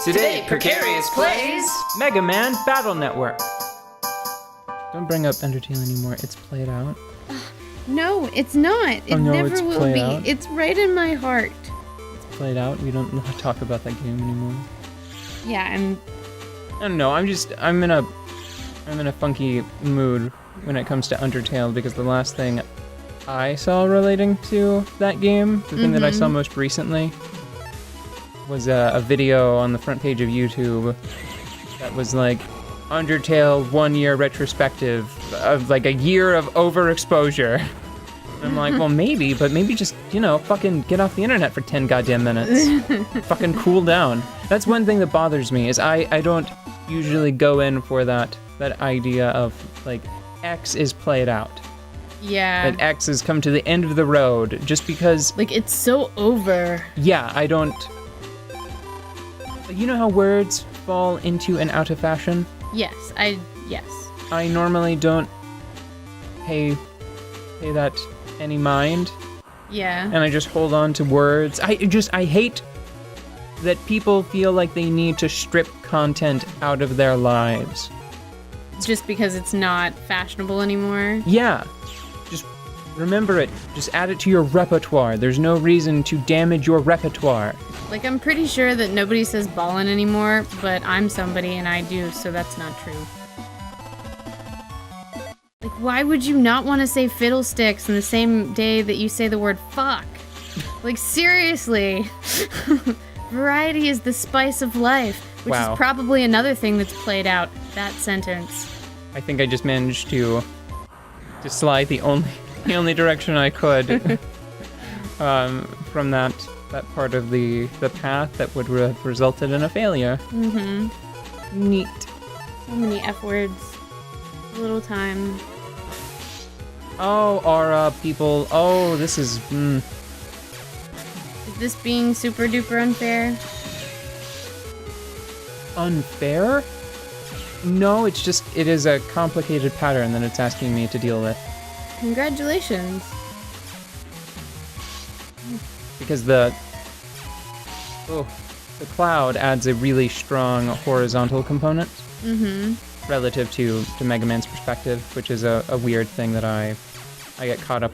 Today, Precarious plays Mega Man Battle Network. Don't bring up Undertale anymore. It's played out. No, it's not. It never will be. Out. It's right in my heart. It's played out. We don't talk about that game anymore. Yeah, I don't know. I'm in a funky mood when it comes to Undertale because the last thing I saw relating to that game, the thing that I saw most recently, was a video on the front page of YouTube that was like Undertale 1 year retrospective of like a year of overexposure. And I'm like, well, maybe just, fucking get off the internet for 10 goddamn minutes. Fucking cool down. That's one thing that bothers me is I don't usually go in for that idea of like X is played out. yeah. Like X has come to the end of the road just because. Like, it's so over. Yeah, I don't. You know how words fall into and out of fashion? Yes. I normally don't pay that any mind, Yeah. and I just hold on to words. I hate that people feel like they need to strip content out of their lives. Just because it's not fashionable anymore. Yeah, just remember it. Just add it to your repertoire. There's no reason to damage your repertoire. Like, I'm pretty sure that nobody says ballin' anymore, but I'm somebody and I do, so that's not true. Like, why would you not want to say fiddlesticks in the same day that you say the word fuck? Like, seriously. Variety is the spice of life, which Wow. is probably another thing that's played out, that sentence. I think I just managed to slide the only direction I could from that part of the path that would have resulted in a failure. Neat. So many F words. A little time. Oh, Aura, people. Oh, this is. Is this being super duper unfair? Unfair? No, it is a complicated pattern that it's asking me to deal with. Congratulations. Because the cloud adds a really strong horizontal component relative to Mega Man's perspective, which is a weird thing that I get caught up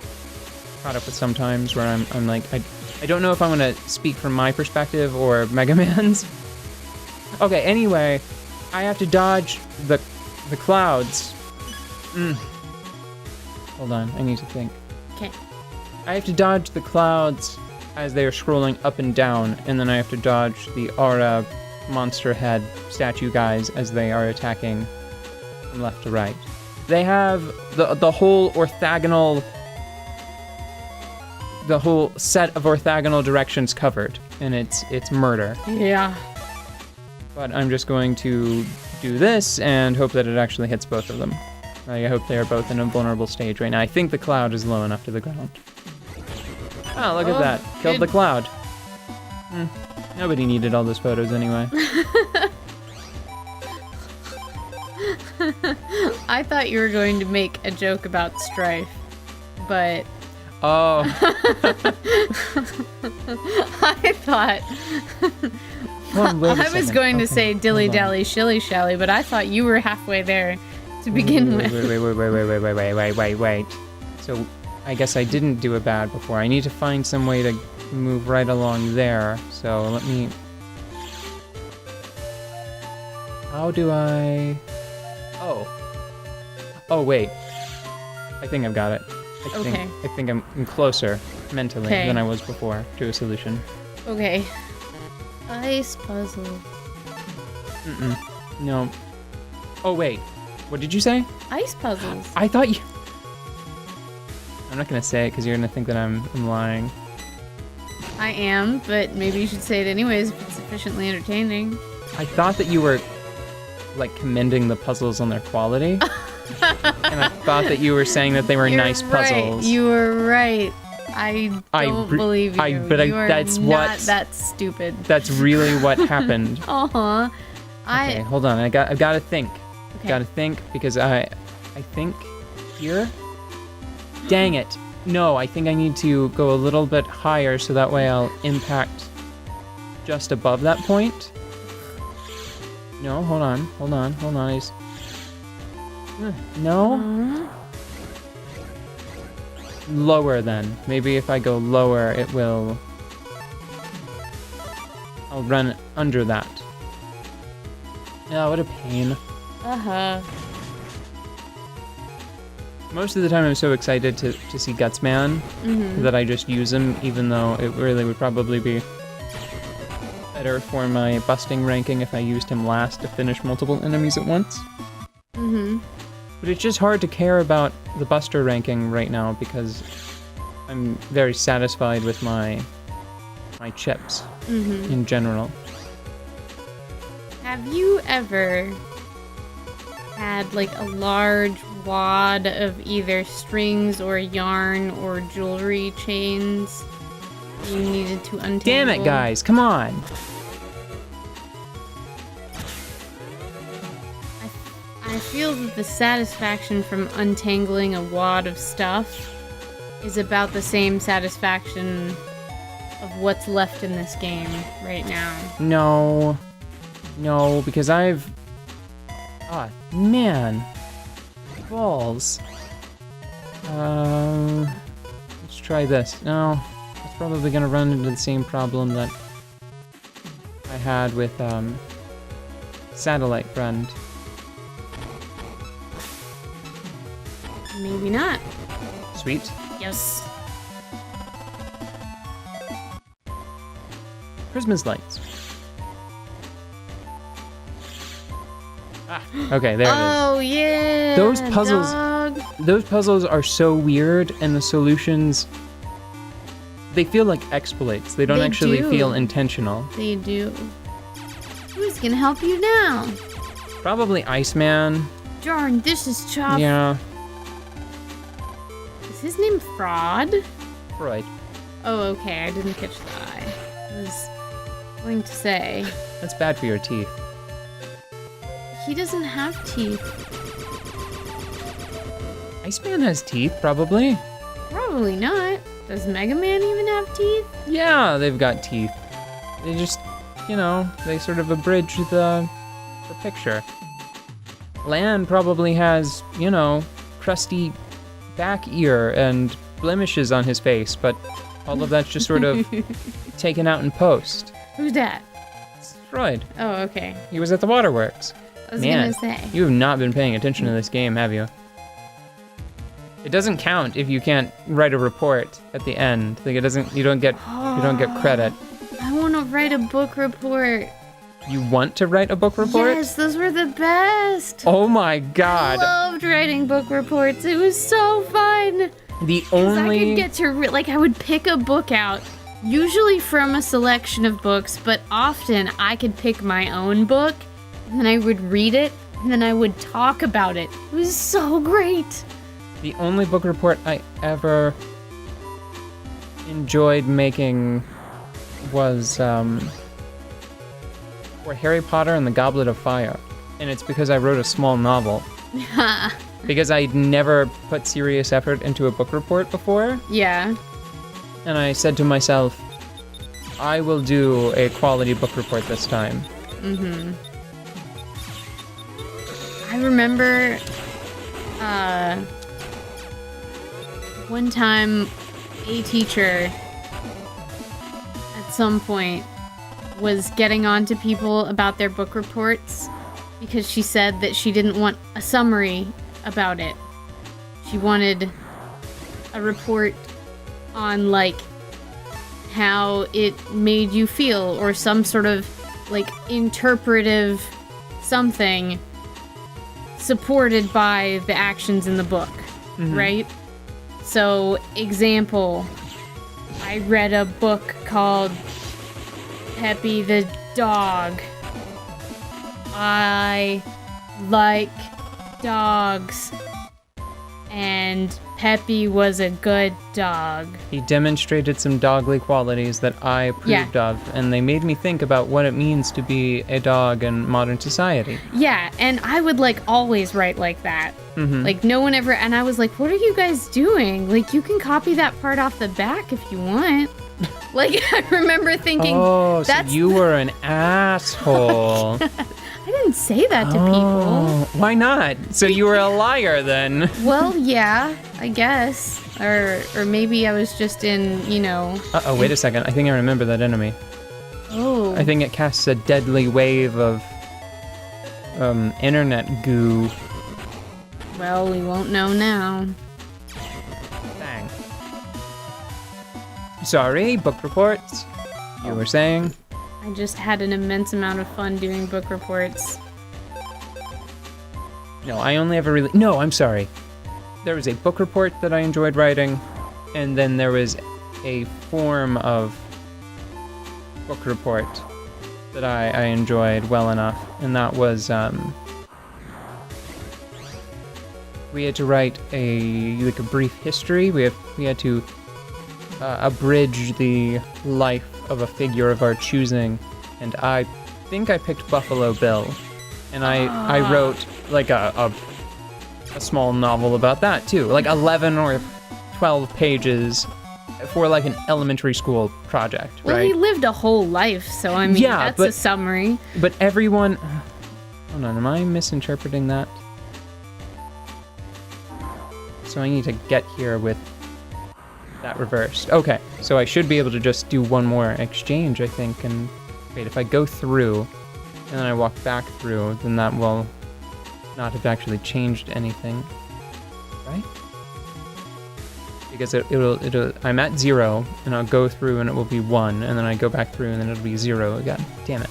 with sometimes, where I'm like, I don't know if I'm gonna speak from my perspective or Mega Man's. Okay, anyway, I have to dodge the clouds. Hold on, I need to think. Okay. I have to dodge the clouds as they are scrolling up and down, and then I have to dodge the aura monster head statue guys as they are attacking from left to right. They have the whole set of orthogonal directions covered, and it's murder. Yeah. But I'm just going to do this and hope that it actually hits both of them. I hope they are both in a vulnerable stage right now. I think the cloud is low enough to the ground. Oh, look at that. Killed the cloud. Nobody needed all those photos anyway. I thought you were going to make a joke about Strife, but... Oh. I thought... I was going to say dilly-dally, shilly-shally, but I thought you were halfway there to begin with. Wait. So, I guess I didn't do it bad before. I need to find some way to move right along there. So, let me... How do I... Oh, wait. I think I've got it. I think I'm closer mentally than I was before to a solution. Okay. Ice puzzle. No. Oh, wait. What did you say? Ice puzzles. I thought you... I'm not gonna say it because you're gonna think that I'm lying. I am, but maybe you should say it anyways if it's sufficiently entertaining. I thought that you were, like, commending the puzzles on their quality. And I thought that you were saying that they were nice puzzles. You were right. I don't believe you. That's not that stupid. That's really what happened. Aw. Okay, hold on. I've got to think. Okay. Got to think because I think here. Dang it. No, I think I need to go a little bit higher so that way I'll impact just above that point. No, hold on. No? Lower then. Maybe if I go lower, it will... I'll run under that. Yeah, what a pain. Uh-huh. Most of the time I'm so excited to see Gutsman that I just use him, even though it really would probably be better for my busting ranking if I used him last to finish multiple enemies at once. But it's just hard to care about the buster ranking right now because I'm very satisfied with my chips in general. Have you ever had like a large wad of either strings or yarn or jewelry chains you needed to untangle? Damn it, guys, come on! I feel that the satisfaction from untangling a wad of stuff is about the same satisfaction of what's left in this game right now. No, because I've... Ah, man. Balls. Let's try this. No, it's probably gonna run into the same problem that I had with, Satellite Friend. Maybe not. Sweet. Yes. Christmas lights. Ah, okay, there it is. Oh yeah. Those puzzles, dog. those puzzles are so weird, and the solutions, they feel like exploits. They don't They actually do. feel intentional. They do. Who's gonna help you now? Probably Iceman. Darn, this is tough. Yeah, Is his name Fraud? Freud. Oh, okay. I didn't catch that. I was going to say That's bad for your teeth. he doesn't have teeth. Iceman has teeth, probably. Probably not. Does Mega Man even have teeth? Yeah, they've got teeth. They just, they sort of abridge the picture. Lan probably has, crusty back ear and blemishes on his face, but all of that's just sort of taken out in post. Who's that? It's Freud. Oh, okay. He was at the waterworks. I was Man, gonna say. you have not been paying attention to this game, have you? It doesn't count if you can't write a report at the end. Like you don't get credit. I want to write a book report. You want to write a book report? Yes, those were the best. Oh my god. I loved writing book reports. It was so fun. The 'Cause only I could get to I would pick a book out, usually from a selection of books, but often I could pick my own book, and then I would read it, and then I would talk about it. It was so great. The only book report I ever enjoyed making was for Harry Potter and the Goblet of Fire. And it's because I wrote a small novel. Because I'd never put serious effort into a book report before. Yeah. And I said to myself, I will do a quality book report this time. I remember one time a teacher at some point was getting on to people about their book reports because she said that she didn't want a summary about it. She wanted a report on how it made you feel or some sort of interpretive something supported by the actions in the book, right? So, example, I read a book called Peppy the Dog. I like dogs. And Peppy was a good dog. He demonstrated some dogly qualities that I approved of, and they made me think about what it means to be a dog in modern society. Yeah, and I would always write like that. No one ever, and I was like, what are you guys doing? You can copy that part off the back if you want. I remember thinking, oh, that's so you were an asshole. I didn't say that to people. Why not? So you were a liar then. Well, yeah, I guess. Or maybe I was just in, Uh-oh, wait a second. I think I remember that enemy. Oh. I think it casts a deadly wave of internet goo. Well, we won't know now. Dang. Sorry, book reports. You were saying? I just had an immense amount of fun doing book reports. No, I only ever really... No, I'm sorry. There was a book report that I enjoyed writing, and then there was a form of book report that I enjoyed well enough, and that was, we had to write a brief history. We had to abridge the life of a figure of our choosing, and I think I picked Buffalo Bill, and I wrote like a small novel about that too, like 11 or 12 pages for like an elementary school project, well, right? he lived a whole life, so I mean, Yeah, that's a summary. But everyone... Hold on, am I misinterpreting that? So I need to get here with that reversed. Okay, so I should be able to just do one more exchange, I think, and... Wait, if I go through, and then I walk back through, then that will not have actually changed anything, right? Because it'll I'm at 0, and I'll go through and it will be 1, and then I go back through and then it'll be 0 again. Damn it.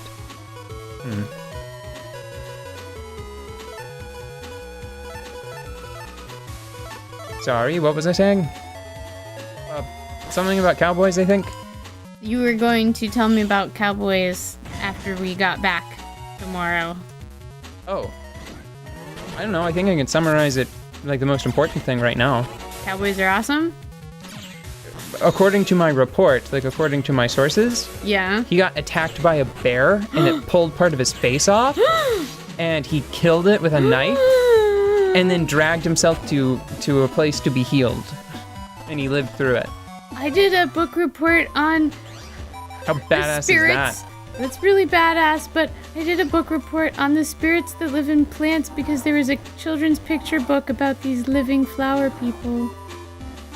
Sorry, what was I saying? Something about cowboys, I think? You were going to tell me about cowboys after we got back tomorrow. Oh. I don't know, I think I can summarize it like the most important thing right now. Cowboys are awesome? According to my report, like according to my sources, Yeah. he got attacked by a bear and it pulled part of his face off, and he killed it with a knife and then dragged himself to a place to be healed. And he lived through it. I did a book report on How badass is spirits. that? That's really badass, but I did a book report on the spirits that live in plants because there was a children's picture book about these living flower people.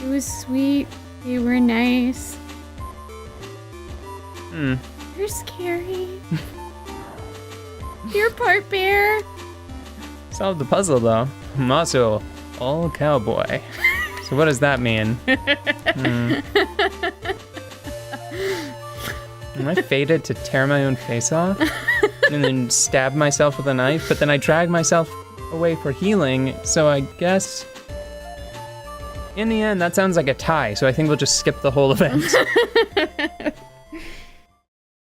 It was sweet. They were nice. They're scary. You're part bear. Solved the puzzle though. Muscle, all cowboy. So what does that mean? Am I fated to tear my own face off and then stab myself with a knife? But then I drag myself away for healing, so I guess in the end that sounds like a tie, so I think we'll just skip the whole event.